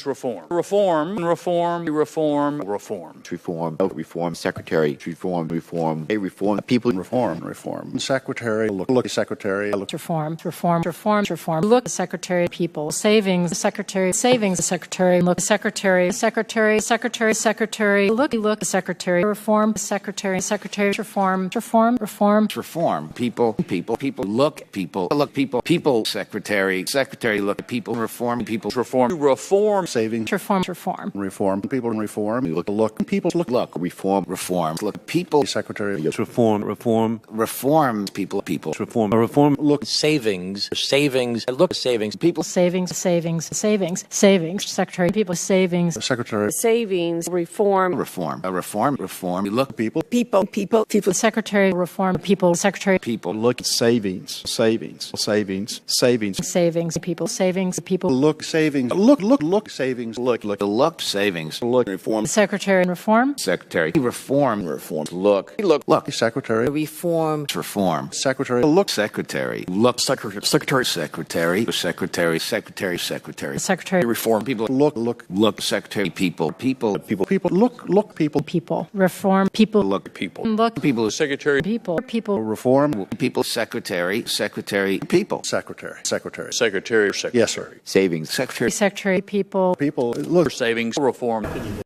Reform. Reform. Reform. Reform. Reform. Reform secretary. Reform. People. Reform secretary. Look secretary. Reform. Look secretary. People. Savings secretary. Look secretary. Look secretary. Reform secretary. Reform. People. Look secretary. Look people. Reform. Savings. Reform. People. Reform. Look. People. Look. Reform. Look people. Secretary. Reform. People. Reform. Look. Savings. Look savings. People. Savings. Secretary. People. Savings. Secretary. Savings. Reform. Reform. Look People. Secretary. Reform. People. Secretary. people. Look. Savings. Savings. People. Savings. People. Look. Savings. Look. Savings. Look savings. Look. Reform. Secretary. Reform. Secretary. Reform. Look. Secretary. Reform. Secretary. Look. Secretary. Look. Secretary. Reform. People. Look. Secretary. People. People. Look. People. Reform. People. Look. People. Look. People. Secretary. People. Reform. People. Secretary. People. Secretary. Yes, sir. Savings. Secretary. Secretary. People. People. Look. Savings. Reform.